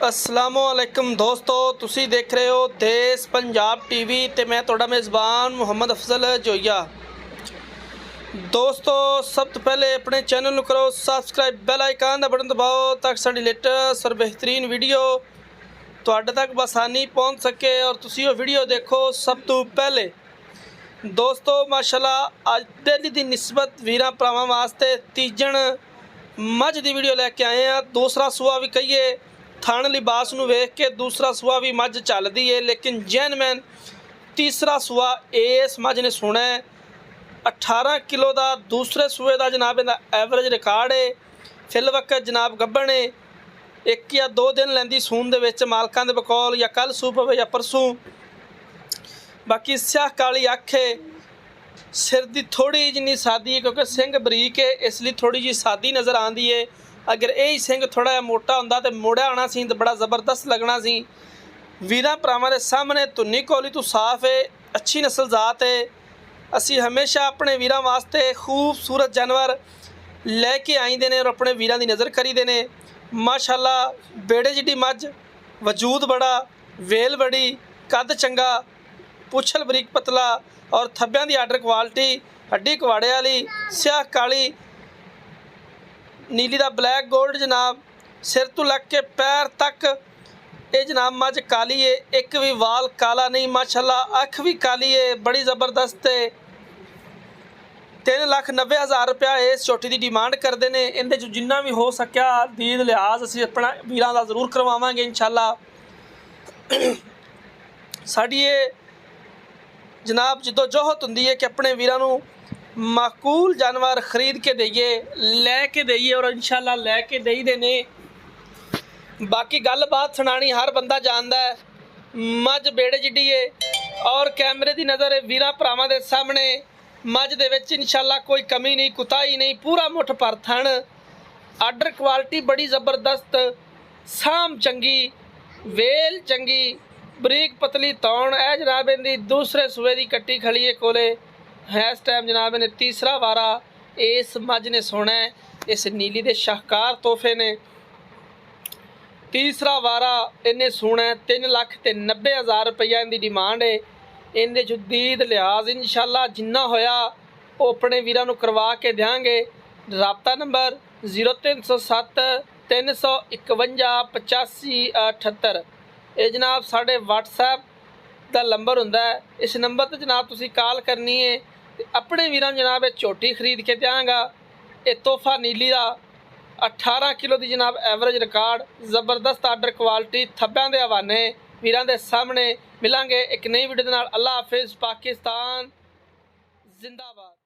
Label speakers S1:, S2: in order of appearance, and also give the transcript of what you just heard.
S1: अस्सलामुअलैकुम दोस्तों, तुसी देख रहे हो देश पंजाब टीवी ते मैं तुहाडा मेज़बान मुहम्मद अफजल जोइया। दोस्तों, सब तो पहले अपने चैनल नूं करो सबसक्राइब, बैल आइकन दा बटन दबाओ ताकि साडी लेटेस्ट और बेहतरीन वीडियो तुहाडे तक बसानी पहुँच सके और तुसी वो वीडियो देखो सब तो पहले। दोस्तों माशाल्लाह अज डेली की निस्बत वीरां भरावां वास्ते तीजण मझ की वीडियो लैके आए हैं। दूसरा सूआ भी कहिए थण लिबास नूं वेख के दूसरा सूआ भी मझ चलदी है, लेकिन जैनमैन तीसरा सूआ इस मझ ने सुना है। 18 किलो का दूसरे सूए का जनाब इहदा एवरेज रिकॉर्ड है। फिल वक्त जनाब गब्बण है, 1 या 2 दिन लैंदी सून दे विच मालकां दे बकौल, या कल सू पवे या परसों। बाकी स्याह काली अख है, सिर की थोड़ी जिनी सादी है क्योंकि सिंह बरीक है, इसलिए थोड़ी जी सादी नज़र आती है। अगर यही सिंह थोड़ा जिहा मोटा होंदा तो मोड़िया आना सी तो बड़ा ज़बरदस्त लगना सी। वीरां भरावां दे सामने धुन्नी कोली तो साफ है, अच्छी नस्ल जात है। असी हमेशा अपने वीरां वास्ते खूबसूरत जानवर लैके आईंदे ने और अपने वीरां दी नज़र करीदे ने। माशाल्लाह बेड़े जिड्डी मझ, वजूद बड़ा, वेल बड़ी, कद चंगा, पुछल बरीक पतला और थब्बियां दी आर्डर क्वालिटी, हड्डी कवाड़े वाली, स्याह काली नीली दा ब्लैक गोल्ड जनाब, सिर तो लग के पैर तक ये जनाब मझ काली है, एक भी वाल काला नहीं। माशाल्लाह अख भी काली है, बड़ी ज़बरदस्त है। 3,90,000 रुपया इस झोटी की डिमांड करते हैं। इहदे चों जिन्ना भी हो सकिया दीद लिहाज असीं अपना वीरां दा जरूर करवावांगे इंशाअल्लाह। साडी ये जनाब जदोजहद हुंदी है कि अपने वीरां नूं माकूल जानवर खरीद के दईए, लैके दईए और इंशाअल्लाह लैके दई देने। बाकी गल बात सुनानी हर बंदा जानता है। मझ बेड़े जिड्डी है और कैमरे की नज़र है वीरां भरावां दे सामने। मझ दे विच इंशाअल्लाह कोई कमी नहीं, कुताही नहीं, पूरा मुठ भर थण, आर्डर क्वालिटी बड़ी ज़बरदस्त, साम चंगी, वेल चंगी, बरीक पतली तौण। है जनाब इहदी दूसरे सूए की कट्टी खड़ी है कोले है। इस टाइम जनाब इन्हें तीसरा वारा इस मझ ने सोना है। इस नीली दे शाहकार तोहफे ने तीसरा वारा इन्हें सोना है। 3,90,000 रुपया इनकी डिमांड है। इनके जो दीद लिहाज इंशाअल्लाह जिन्ना होया वो अपने वीरां नूं करवा के देंगे। राबता नंबर 0307 351 8578। ये जनाब साढ़े WhatsApp का नंबर हुंदा है। इस नंबर पर जनाब तुसी कॉल करनी है। अपने वीरां जनाब ये झोटी खरीद के देंगा। ये तोहफा नीली का 18 किलो की जनाब एवरेज रिकॉर्ड, ज़बरदस्त आर्डर क्वालिटी, थब्बियां दे हवाने वीरां दे सामने। मिलांगे एक नई वीडियो दे नाल। अल्लाह हाफिज़। पाकिस्तान जिंदाबाद।